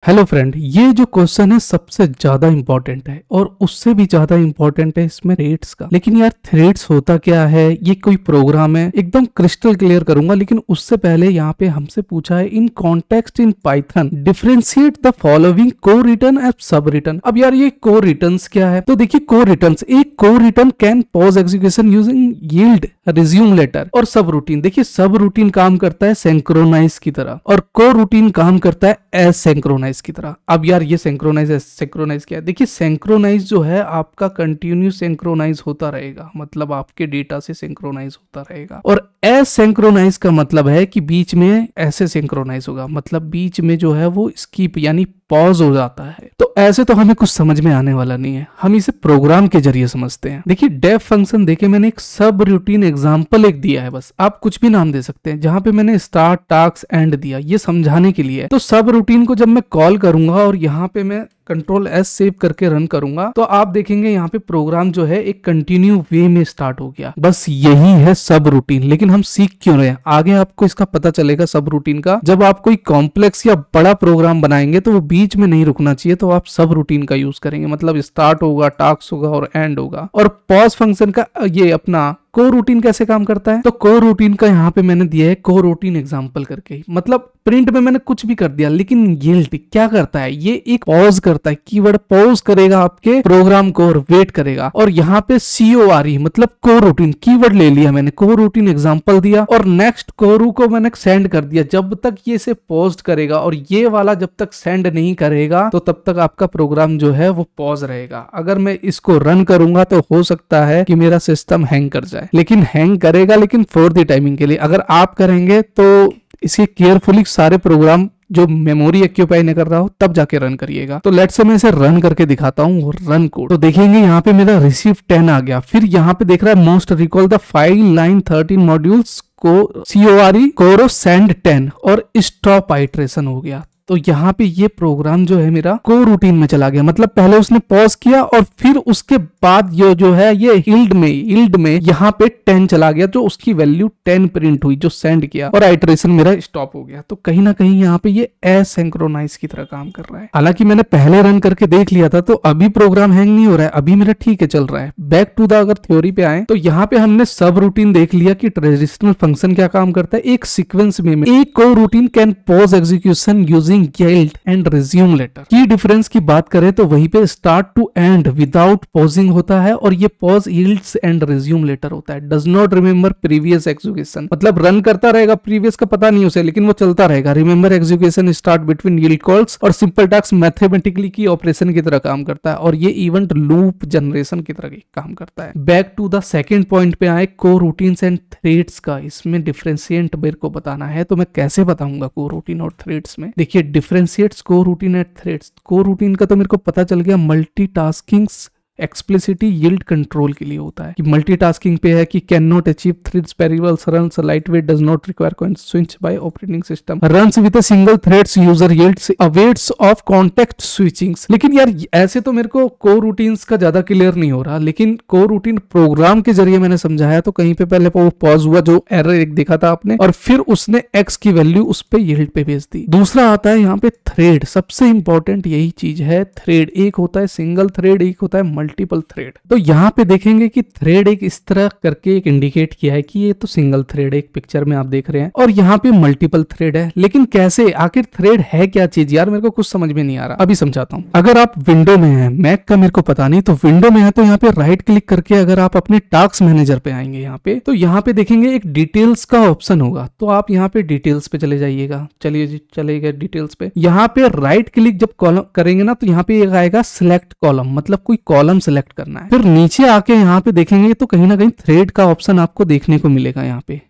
Hello friend, ये जो question है सबसे ज्यादा इंपॉर्टेंट है और उससे भी ज्यादा इंपॉर्टेंट है इसमें थ्रेड्स का। लेकिन यार थ्रेड्स होता क्या है, ये कोई प्रोग्राम है, एकदम क्रिस्टल क्लियर करूंगा। लेकिन उससे पहले यहाँ पे हमसे पूछा है in context in Python differentiate the following को रिटर्न एंड सब रिटर्न। अब यार ये को रिटर्न्स क्या है, तो देखिए को रिटर्न्स, एक को return can pause execution using yield resume later और सब रूटीन। देखिए सब रूटीन काम करता है सिंक्रोनाइज की तरह और को रूटीन काम करता है एज सिंक्रोनाइज की तरह। अब यार ये सिंक्रोनाइज सिंक्रोनाइज क्या है, देखिए सिंक्रोनाइज जो है आपका कंटिन्यू सिंक्रोनाइज होता रहेगा, मतलब आपके डेटा से सिंक्रोनाइज होता रहेगा। और एज सिंक्रोनाइज का मतलब है कि बीच में ऐसे सिंक्रोनाइज होगा, मतलब बीच में जो है वो स्किप यानी पॉज हो जाता है। तो ऐसे तो हमें कुछ समझ में आने वाला नहीं है, हम इसे प्रोग्राम के जरिए समझते हैं। देखिए डेफ फंक्शन देखे मैंने एक सब रूटीन एग्जांपल एक दिया है, बस आप कुछ भी नाम दे सकते हैं, जहां पे मैंने स्टार्ट टास्क एंड दिया, ये समझाने के लिए है। तो सब रूटीन को जब मैं कॉल करूंगा और यहाँ पे मैं कंट्रोल एस सेव करके रन करूंगा तो आप देखेंगे यहाँ पे प्रोग्राम जो है एक कंटिन्यू वे में स्टार्ट हो गया। बस यही है सब रूटीन। लेकिन हम सीख क्यों रहे हैं, आगे आपको इसका पता चलेगा सब रूटीन का। जब आप कोई कॉम्प्लेक्स या बड़ा प्रोग्राम बनाएंगे तो वो बीच में नहीं रुकना चाहिए, तो आप सब रूटीन का यूज करेंगे, मतलब स्टार्ट होगा, टास्क होगा और एंड होगा। और पॉज फंक्शन का ये अपना को रूटीन कैसे काम करता है, तो को रूटीन का यहाँ पे मैंने दिया है को रूटीन एग्जांपल करके, मतलब प्रिंट में मैंने कुछ भी कर दिया। लेकिन यील्ड क्या करता है, ये एक पॉज करता है, कीवर्ड पॉज करेगा आपके प्रोग्राम को और वेट करेगा। और यहाँ पे CORE मतलब को रूटीन कीवर्ड ले लिया मैंने, को रूटीन एग्जांपल दिया और नेक्स्ट कोरू को मैंने सेंड कर दिया। जब तक ये से पॉज करेगा और ये वाला जब तक सेंड नहीं करेगा तो तब तक आपका प्रोग्राम जो है वो पॉज रहेगा। अगर मैं इसको रन करूंगा तो हो सकता है कि मेरा सिस्टम हैंग कर जाए, लेकिन हैंग करेगा लेकिन फॉर द टाइमिंग के लिए। अगर आप करेंगे तो इसे केयरफुली सारे प्रोग्राम जो मेमोरी ऑक्यूपाई नहीं कर रहा हो तब जाके रन करिएगा। तो लेट्स से मैं इसे रन करके दिखाता हूँ, रन कोड। तो देखेंगे यहाँ पे मेरा रिसीव 10 आ गया। फिर यहाँ पे देख रहा है most recall the file line 13 modules को CORE कोरो सेंड 10 और स्टॉप आइट्रेशन हो गया। तो यहाँ पे ये प्रोग्राम जो है मेरा को रूटीन में चला गया, मतलब पहले उसने पॉज किया और फिर उसके बाद ये जो है ये यील्ड में यहाँ पे 10 चला गया, जो उसकी वैल्यू 10 प्रिंट हुई जो सेंड किया और आइटरेशन मेरा स्टॉप हो गया। तो कहीं ना कहीं यहाँ पे ये एसिंक्रोनाइज की तरह काम कर रहा है। हालांकि मैंने पहले रन करके देख लिया था तो अभी प्रोग्राम हैंग नहीं हो रहा है, अभी मेरा ठीक है चल रहा है। बैक टू द अगर थ्योरी पे आए तो यहाँ पे हमने सब रूटीन देख लिया कि ट्रेडिशनल फंक्शन क्या काम करता है। एक सीक्वेंस में एक को routine can pause execution using yield and resume later. की डिफरेंस की बात करें तो वहीं पे start to end without pausing होता है और ये pause yields and resume later होता है। Does not remember previous execution, मतलब रन करता रहेगा, प्रीवियस का पता नहीं उसे, लेकिन वो चलता रहेगा। Remember execution start between yield calls और सिंपल टास्क मैथमेटिकली की ऑपरेशन की तरह काम करता है और ये इवेंट लूप जनरेशन की तरह काम करता है। Back to the second point पे आए को रूटीन्स एंड थ्रेड्स का, इसमें डिफरेंशिएट मेरे को बताना है तो मैं कैसे बताऊंगा को रूटीन और थ्रेड्स में। देखिए डिफरेंशिएट्स को रूटीन एंड थ्रेड्स। को रूटीन का तो मेरे को पता चल गया मल्टीटास्किंग्स एक्सप्लिसिटी यील्ड कंट्रोल के लिए होता है कि मल्टीटास्किंग पे है कि can not achieve threads parallels runs lightweight does not require coin switch by operating system runs with a single threads user yields awaits of context switchings. लेकिन यार ऐसे तो मेरे को रूटीन्स का ज्यादा क्लियर नहीं हो रहा, लेकिन को रूटीन प्रोग्राम के जरिए मैंने समझाया तो कहीं पे पहले वो पॉज हुआ जो एरर एक देखा था आपने और फिर उसने एक्स की वैल्यू उस पे यील्ड पे भेज दी। दूसरा आता है यहाँ पे थ्रेड, सबसे इंपॉर्टेंट यही चीज है थ्रेड। एक होता है सिंगल थ्रेड, एक होता है मल्टीपल थ्रेड। तो यहाँ पे देखेंगे कि थ्रेड एक इस तरह करके एक इंडिकेट किया है कि ये तो सिंगल थ्रेड एक पिक्चर में आप देख रहे हैं और यहाँ पे मल्टीपल थ्रेड है। लेकिन कैसे, आखिर थ्रेड है क्या चीज, यार मेरे को कुछ समझ में नहीं आ रहा, अभी समझाता हूँ। अगर आप विंडो में हैं, मैक का मेरे को पता नहीं, तो विंडो में है तो यहाँ पे राइट क्लिक करके अगर आप अपने टास्क मैनेजर पे आएंगे यहाँ पे तो यहाँ पे देखेंगे एक डिटेल्स का ऑप्शन होगा, तो आप यहाँ पे डिटेल्स पे चले जाइएगा। चलिए जी चलेगा डिटेल्स पे। यहाँ पे राइट क्लिक जब कॉलम करेंगे ना तो यहाँ पे आएगा सिलेक्ट कॉलम, मतलब कोई कॉलम सिलेक्ट करना है। फिर नीचे आके यहाँ पे देखेंगे तो कहीं ना कहीं थ्रेड का ऑप्शन आपको देखने को मिलेगा। यहाँ पे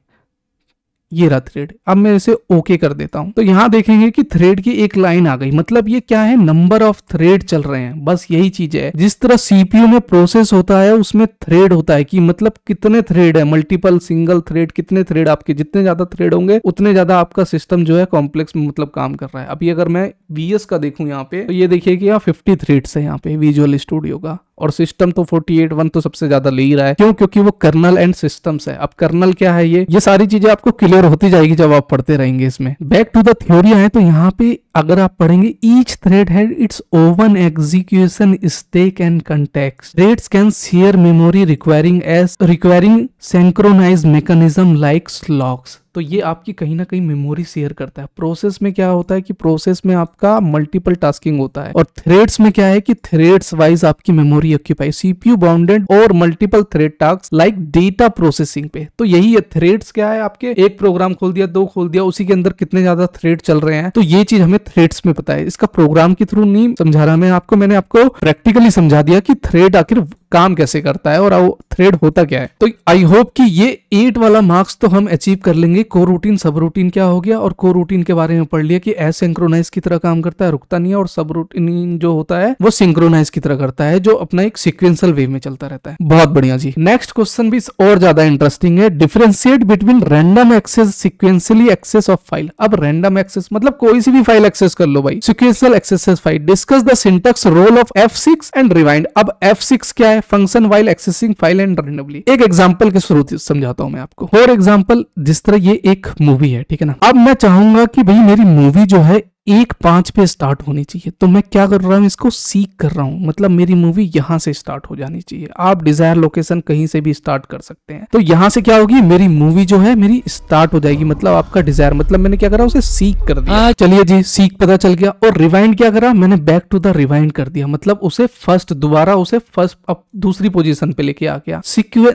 ये रहा थ्रेड। अब मैं इसे ओके कर देता हूं तो यहाँ देखेंगे कि थ्रेड की एक लाइन आ गई, मतलब ये क्या है, नंबर ऑफ थ्रेड चल रहे हैं। बस यही चीज है, जिस तरह सीपीयू में प्रोसेस होता है उसमें थ्रेड होता है कि मतलब कितने थ्रेड है, मल्टीपल सिंगल थ्रेड, कितने थ्रेड आपके, जितने ज्यादा थ्रेड होंगे उतने ज्यादा आपका सिस्टम जो है कॉम्प्लेक्स में मतलब काम कर रहा है। अभी अगर मैं VS का देखूं यहाँ पे तो ये देखिए कि यहाँ 50 थ्रेड्स है यहाँ पे विजुअल स्टूडियो का और सिस्टम तो 48 1 तो सबसे ज्यादा ले ही रहा है। क्यों? क्योंकि वो कर्नल एंड सिस्टम्स है। अब कर्नल क्या है, ये सारी चीजें आपको क्लियर होती जाएगी जब आप पढ़ते रहेंगे इसमें। बैक टू द थ्योरी आए तो यहाँ पे अगर आप पढ़ेंगे, each thread had its own execution stack and context. Threads can share memory requiring synchronize mechanism like locks. तो ये आपकी कहीं ना कहीं मेमोरी शेयर करता है। प्रोसेस में क्या होता है कि प्रोसेस में आपका मल्टीपल टास्किंग होता है, और थ्रेड्स में क्या है कि थ्रेड्स वाइज आपकी मेमोरी ऑक्यूपाई, सीपीयू बाउंडेड और multiple thread task like data processing पे। तो यही है थ्रेड्स क्या है, आपके एक प्रोग्राम खोल दिया, दो खोल दिया, उसी के अंदर कितने ज्यादा थ्रेड चल रहे हैं। तो ये चीज हमें थ्रेड्स में पता है। इसका प्रोग्राम के थ्रू नहीं समझा रहा मैं आपको, मैंने आपको प्रैक्टिकली समझा दिया कि थ्रेड आखिर काम कैसे करता है और थ्रेड होता क्या है। तो आई होप कि ये 8 वाला मार्क्स तो हम अचीव कर लेंगे। को रूटीन सब रूटीन क्या हो गया, और को रूटीन के बारे में पढ़ लिया कि एसिंक्रोनाइज की तरह काम करता है, रुकता नहीं है, और सब रूटीन जो होता है वो सिंक्रोनाइज की तरह करता है, जो अपना एक सिक्वेंशियल वे में चलता रहता है। बहुत बढ़िया जी। नेक्स्ट क्वेश्चन भी और ज्यादा इंटरेस्टिंग है। Differentiate between random access sequentially access of file. अब रैंडम एक्सेस मतलब कोई सी भी फाइल एक्सेस कर लो भाई, sequential access file. Discuss the syntax role of F6 and rewind. अब F6 क्या है, function while accessing file and randomly. एक एग्जांपल के थ्रू समझाता हूं मैं आपको। फॉर एग्जांपल, जिस तरह ये एक मूवी है, ठीक है ना। अब मैं चाहूंगा कि भाई मेरी मूवी जो है 1:05 पे स्टार्ट होनी चाहिए, तो मैं क्या कर रहा हूं, इसको सीक कर रहा हूं, मतलब मेरी मूवी यहां से स्टार्ट हो जानी चाहिए। आप डिजायर लोकेशन कहीं से भी स्टार्ट कर सकते हैं। तो यहां से क्या होगी, मेरी मूवी जो है मेरी स्टार्ट हो जाएगी। मतलब आपका डिजायर, मतलब मैंने क्या करा, उसे सीक कर दिया। चलिए जी, सीक पता चल गया। और रिवाइंड क्या करा मैंने, बैक टू द रिवाइंड कर दिया, मतलब उसे दोबारा उसे फर्स्ट अब दूसरी पोजीशन पे लेके आ गया।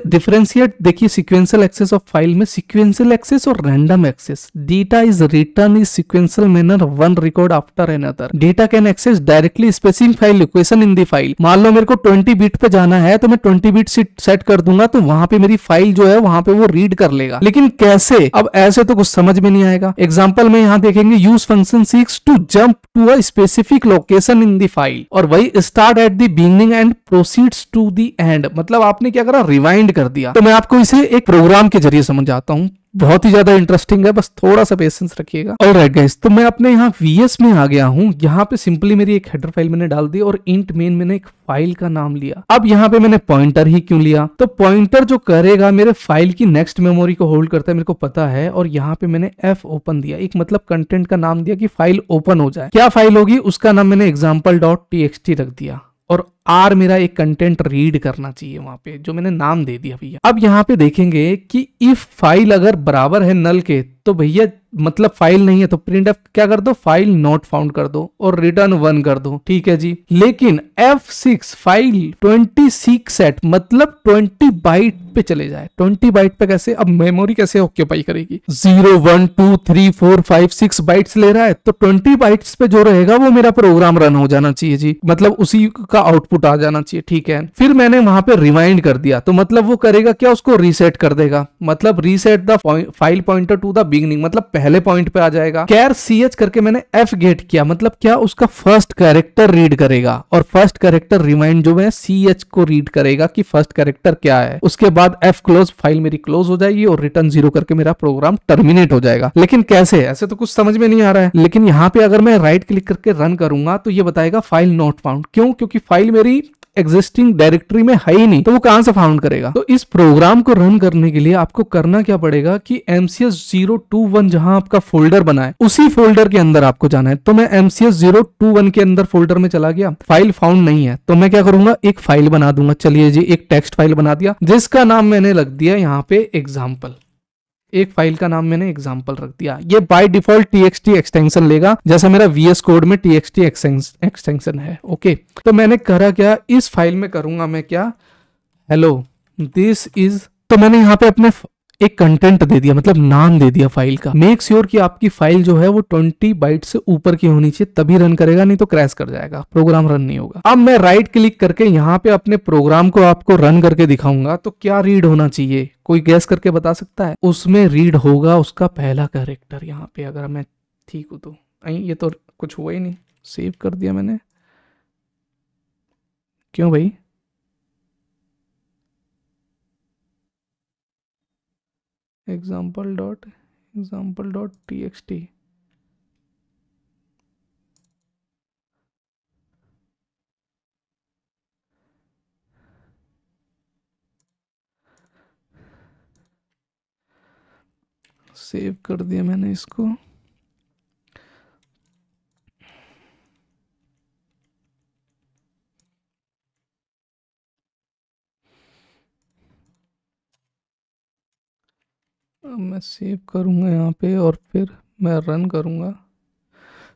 डिफरेंशिएट देखिए, सिक्वेंशियल एक्सेस ऑफ फाइल में सिक्वेंशियल एक्सेस और random access. Data is return is sequential manner one record after another. Data can access directly specific file location in the file. मान लो मेरे को 20 बिट पे जाना है, तो मैं 20 बिट सेट कर दूंगा, तो वहां पे मेरी फाइल जो है वहां पे वो रीड कर लेगा। लेकिन कैसे, अब ऐसे तो कुछ समझ में नहीं आएगा। एग्जांपल में यहां देखेंगे, use function seeks to jump to a specific location in the file, और वही start at the beginning and proceeds to the end. मतलब आपने क्या करा, रिवाइंड कर दिया। तो मैं आपको इसे एक प्रोग्राम के जरिए समझाता हूं, बहुत ही ज्यादा इंटरेस्टिंग है, बस थोड़ा सा पेशेंस रखिएगा। ऑलराइट गाइस, तो मैं अपने यहाँ VS में आ गया हूँ। यहाँ पे सिंपली मेरी एक हेडर फाइल मैंने डाल दी और इंट मेन मैंने एक फाइल का नाम लिया। अब यहाँ पे मैंने पॉइंटर ही क्यों लिया, तो पॉइंटर जो करेगा मेरे फाइल की नेक्स्ट मेमोरी को होल्ड करता है, मेरे को पता है। और यहाँ पे मैंने F ओपन दिया, एक मतलब कंटेंट का नाम दिया कि फाइल ओपन हो जाए। क्या फाइल होगी, उसका नाम मैंने example.txt रख दिया। और R मेरा एक कंटेंट रीड करना चाहिए वहां पे, जो मैंने नाम दे दिया भैया। अब यहाँ पे देखेंगे कि इफ फाइल अगर बराबर है नल के, तो भैया मतलब फाइल नहीं है, तो प्रिंट एफ क्या कर दो, फाइल नॉट फाउंड कर दो और रिटर्न 1 कर दो, ठीक है जी। लेकिन F6 फाइल 26 सेट मतलब 20 बाइट पे चले जाए। 20 बाइट पे कैसे, अब मेमोरी कैसे ऑक्यूपाई करेगी, 0 1 2 3 4 5 6 बाइट्स ले रहा है, तो 20 बाइट्स पे जो रहेगा वो मेरा प्रोग्राम रन हो जाना चाहिए जी, मतलब उसी का आउटपुट आ जाना चाहिए, ठीक है। फिर मैंने वहां पे रिवाइंड कर दिया, तो मतलब वो करेगा क्या, उसको रीसेट कर देगा, मतलब reset the file pointer to the beginning, मतलब पहले पॉइंट पे आ जाएगा। कैर CH करके मैंने F गेट किया, मतलब क्या, उसका फर्स्ट कैरेक्टर रीड करेगा, और फर्स्ट कैरेक्टर रिमाइंड जो है CH को रीड करेगा कि फर्स्ट कैरेक्टर क्या है। उसके बाद F क्लोज, फाइल मेरी क्लोज हो जाएगी और रिटर्न 0 करके मेरा प्रोग्राम टर्मिनेट हो जाएगा। लेकिन कैसे, ऐसे तो कुछ समझ में नहीं आ रहा है। लेकिन यहाँ पे अगर मैं राइट क्लिक करके रन करूंगा तो ये बताएगा फाइल नॉट फाउंड। क्यों, क्योंकि फाइल मेरी एग्जिस्टिंग डायरेक्टरी में है ही नहीं, तो वो कहां से फाउंड करेगा। तो इस प्रोग्राम को रन करने के लिए आपको करना क्या पड़ेगा कि MCS 021 जहां आपका फोल्डर बना है, उसी फोल्डर के अंदर आपको जाना है। तो मैं MCS 021 के अंदर फोल्डर में चला गया, फाइल फाउंड नहीं है, तो मैं क्या करूंगा, एक फाइल बना दूंगा। चलिए जी, एक टेक्स्ट फाइल बना दिया, जिसका नाम मैंने रख दिया यहाँ पे एग्जाम्पल। एक फाइल का नाम मैंने एग्जाम्पल रख दिया। ये बाय डिफॉल्ट TXT एक्सटेंशन लेगा, जैसा मेरा VS कोड में TXT एक्सटेंशन है, ओके। तो मैंने करा क्या, इस फाइल में करूंगा मैं क्या, हेलो दिस इज, तो मैंने यहाँ पे अपने एक कंटेंट दे दिया, मतलब नाम दे दिया फाइल का। मेक श्योर कि आपकी फाइल जो है वो 20 बाइट से ऊपर की होनी चाहिए, तभी रन करेगा, नहीं तो क्रैश कर जाएगा, प्रोग्राम रन नहीं होगा। अब मैं राइट क्लिक करके यहाँ पे अपने प्रोग्राम को आपको रन करके दिखाऊंगा, तो क्या रीड होना चाहिए, कोई गैस करके बता सकता है। उसमें रीड होगा उसका पहला कैरेक्टर। यहाँ पे अगर मैं ठीक हूं तो, ये तो कुछ हुआ ही नहीं, सेव कर दिया मैंने, क्यों भाई, example.txt। सेव कर दिया मैंने इसको। अब मैं सेव करूंगा यहाँ पे और फिर मैं रन करूंगा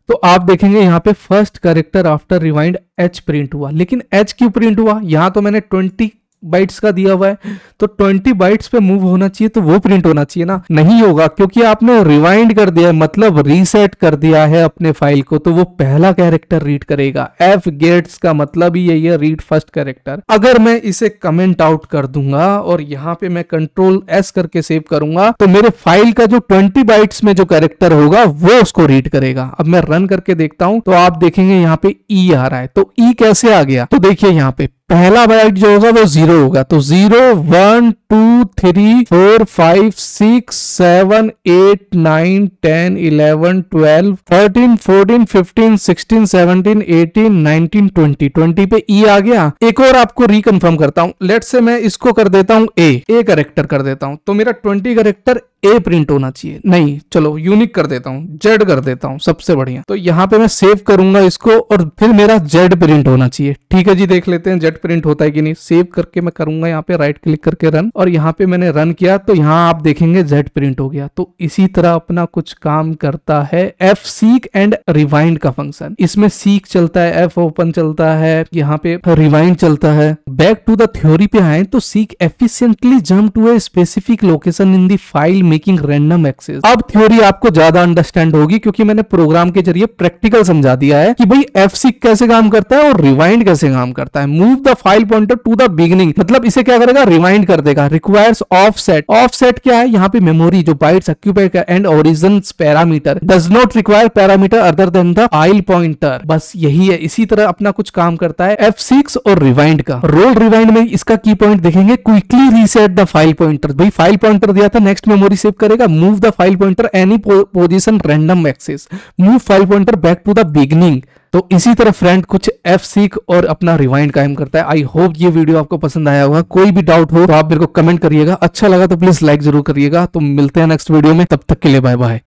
तो आप देखेंगे यहाँ पे first character after rewind H print हुआ। लेकिन एच क्यों प्रिंट हुआ? यहाँ तो मैंने 20 बाइट्स का दिया हुआ है, तो 20 बाइट्स पे मूव होना चाहिए, तो वो प्रिंट होना चाहिए ना। नहीं होगा क्योंकि आपने रिवाइंड कर दिया है, मतलब रीसेट कर दिया है अपने फाइल को, तो वो पहला कैरेक्टर रीड करेगा। एफ गेट्स का मतलब ही यही है, रीड फर्स्ट कैरेक्टर। अगर मैं इसे कमेंट आउट कर दूंगा और यहाँ पे मैं कंट्रोल एस करके सेव करूंगा तो मेरे फाइल का जो 20 बाइट्स में जो कैरेक्टर होगा वो उसको रीड करेगा। अब मैं रन करके देखता हूं तो आप देखेंगे यहाँ पे ई आ रहा है। तो ई कैसे आ गया? तो देखिए यहाँ पे पहला बाइट जो होगा वो 0 होगा, तो 0 1 2 3 4 5 6 7 8 9 10 11 12 13 14 15 16 17 18 19 20 20 पे ई आ गया। एक और आपको रिकन्फर्म करता हूं, लेट से मैं इसको कर देता हूं ए कैरेक्टर कर देता हूं, तो मेरा 20 कैरेक्टर ए प्रिंट होना चाहिए। नहीं, चलो यूनिक कर देता हूं, जेड कर देता हूं, सबसे बढ़िया। तो यहाँ पे मैं सेव करूंगा इसको और फिर मेरा जेड प्रिंट होना चाहिए। ठीक है जी, देख लेते हैं जेड प्रिंट होता है कि नहीं। सेव करके मैं करूंगा यहाँ पे राइट क्लिक करके रन, और यहाँ पे मैंने रन किया तो यहाँ आप देखेंगे जेड प्रिंट हो गया। तो इसी तरह अपना कुछ काम करता है एफ सीक एंड रिवाइंड का फंक्शन। इसमें सीक चलता है, एफ ओपन चलता है, यहाँ पे रिवाइंड चलता है। बैक टू द थ्योरी पे आए तो seek efficiently jump to a specific location in the file making random access. अब थ्योरी आपको ज्यादा अंडरस्टैंड होगी क्योंकि मैंने प्रोग्राम के जरिए प्रैक्टिकल समझा दिया है कि भाई एफ सीक कैसे काम करता है और रिवाइंड कैसे काम करता है। Move the file pointer to the beginning, मतलब इसे क्या करेगा? रिवाइंड कर देगा। रिक्वायर्स ऑफसेट, ऑफसेट क्या है? यहाँ पे मेमोरी जो बाइट्स ऑक्यूपाई का and origin parameter. Does not require parameter other than the file pointer. बस यही है, इसी तरह अपना कुछ काम करता है F6 और रिवाइंड का। रोल रिवाइंड में इसका की पॉइंट देखेंगे, quickly reset the file pointer. भाई फाइल पॉइंटर दिया था, नेक्स्ट मेमोरी सेव करेगा। Move the file pointer any position random access, move file pointer back to the beginning. तो इसी तरह फ्रेंड कुछ एफ सीक और अपना रिवाइंड कायम करता है। आई होप ये वीडियो आपको पसंद आया होगा। कोई भी डाउट हो तो आप मेरे को कमेंट करिएगा। अच्छा लगा तो प्लीज लाइक जरूर करिएगा। तो मिलते हैं नेक्स्ट वीडियो में, तब तक के लिए बाय बाय।